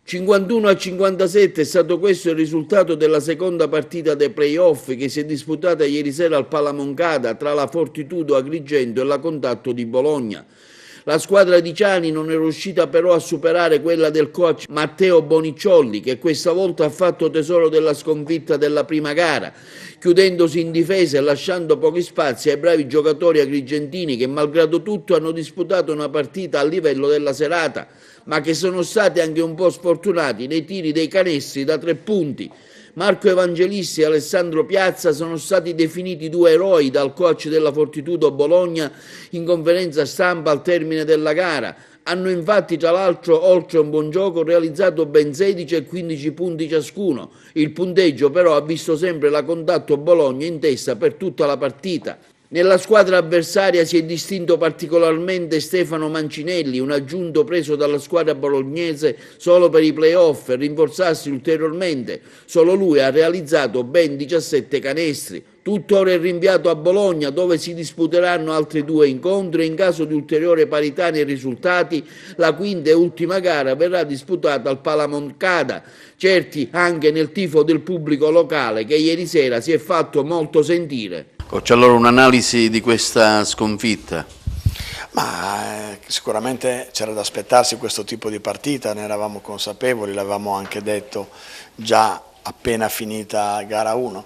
51-57 è stato questo il risultato della seconda partita dei playoff che si è disputata ieri sera al Palamoncada tra la Fortitudo Agrigento e la Contatto di Bologna. La squadra di Ciani non è riuscita però a superare quella del coach Matteo Bonicciolli, che questa volta ha fatto tesoro della sconfitta della prima gara, chiudendosi in difesa e lasciando pochi spazi ai bravi giocatori agrigentini che malgrado tutto hanno disputato una partita a livello della serata, ma che sono stati anche un po' sfortunati nei tiri dei canestri da 3 punti. Marco Evangelisti e Alessandro Piazza sono stati definiti 2 eroi dal coach della Fortitudo Bologna in conferenza stampa al termine della gara. Hanno infatti tra l'altro, oltre a un buon gioco, realizzato ben 16 e 15 punti ciascuno. Il punteggio però ha visto sempre la Contatto Bologna in testa per tutta la partita. Nella squadra avversaria si è distinto particolarmente Stefano Mancinelli, un aggiunto preso dalla squadra bolognese solo per i playoff e rinforzarsi ulteriormente. Solo lui ha realizzato ben 17 canestri. Tutto ora è rinviato a Bologna, dove si disputeranno altri 2 incontri e in caso di ulteriore parità nei risultati la quinta e ultima gara verrà disputata al Palamoncada, certi anche nel tifo del pubblico locale che ieri sera si è fatto molto sentire. C'è allora un'analisi di questa sconfitta? Sicuramente c'era da aspettarsi questo tipo di partita, ne eravamo consapevoli, l'avevamo anche detto già appena finita gara 1.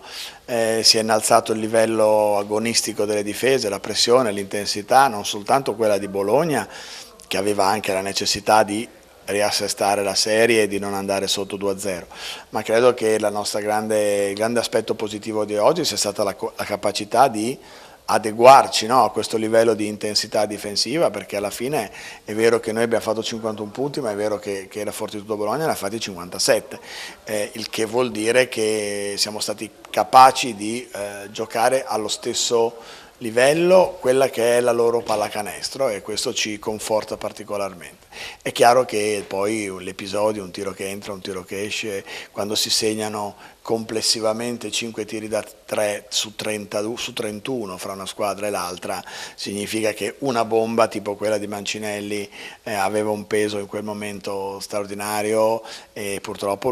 Si è innalzato il livello agonistico delle difese, la pressione, l'intensità, non soltanto quella di Bologna, che aveva anche la necessità di riassestare la serie e di non andare sotto 2-0, ma credo che il grande aspetto positivo di oggi sia stata la capacità di adeguarci, no, a questo livello di intensità difensiva, perché alla fine è vero che noi abbiamo fatto 51 punti, ma è vero che la Fortitudo Bologna ne ha fatti 57, il che vuol dire che siamo stati capaci di giocare allo stesso livello quella che è la loro pallacanestro, e questo ci conforta particolarmente. È chiaro che poi l'episodio, un tiro che entra, un tiro che esce, quando si segnano complessivamente 5 tiri da 3 su 31 fra una squadra e l'altra, significa che una bomba tipo quella di Mancinelli aveva un peso in quel momento straordinario, e purtroppo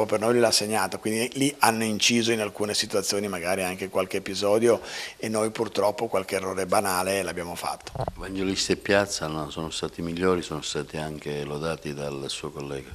per noi lui l'ha segnato, quindi lì hanno inciso in alcune situazioni magari anche qualche episodio, e noi purtroppo qualche errore banale l'abbiamo fatto. Evangelisti e Piazza sono stati migliori, sono stati anche lodati dal suo collega.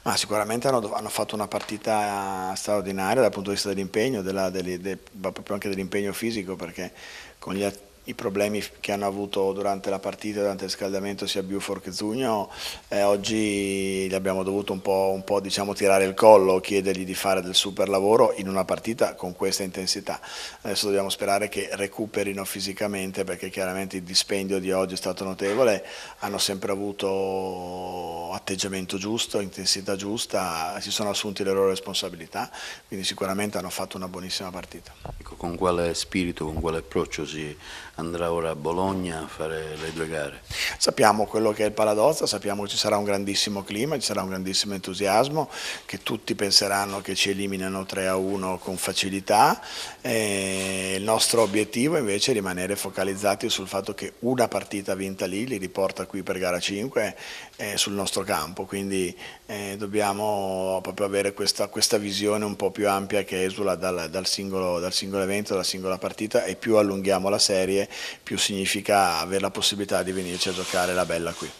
Ma sicuramente hanno fatto una partita straordinaria dal punto di vista dell'impegno, proprio anche dell'impegno fisico, perché con i problemi che hanno avuto durante la partita, durante il riscaldamento, sia Buford che Zugno, oggi gli abbiamo dovuto un po' diciamo, tirare il collo, chiedergli di fare del super lavoro in una partita con questa intensità. Adesso dobbiamo sperare che recuperino fisicamente, perché chiaramente il dispendio di oggi è stato notevole, hanno sempre avuto atteggiamento giusto, intensità giusta, si sono assunti le loro responsabilità, quindi sicuramente hanno fatto una buonissima partita. Ecco, con quale spirito, con quale approccio si andrà ora a Bologna a fare le 2 gare? Sappiamo quello che è il Paladozza, sappiamo che ci sarà un grandissimo clima, ci sarà un grandissimo entusiasmo, che tutti penseranno che ci eliminano 3-1 con facilità. Il nostro obiettivo invece è rimanere focalizzati sul fatto che una partita vinta lì li riporta qui per gara 5 sul nostro campo, quindi dobbiamo proprio avere questa visione un po' più ampia che esula dal singolo evento, dalla singola partita, e più allunghiamo la serie più significa avere la possibilità di venirci a giocare la bella qui.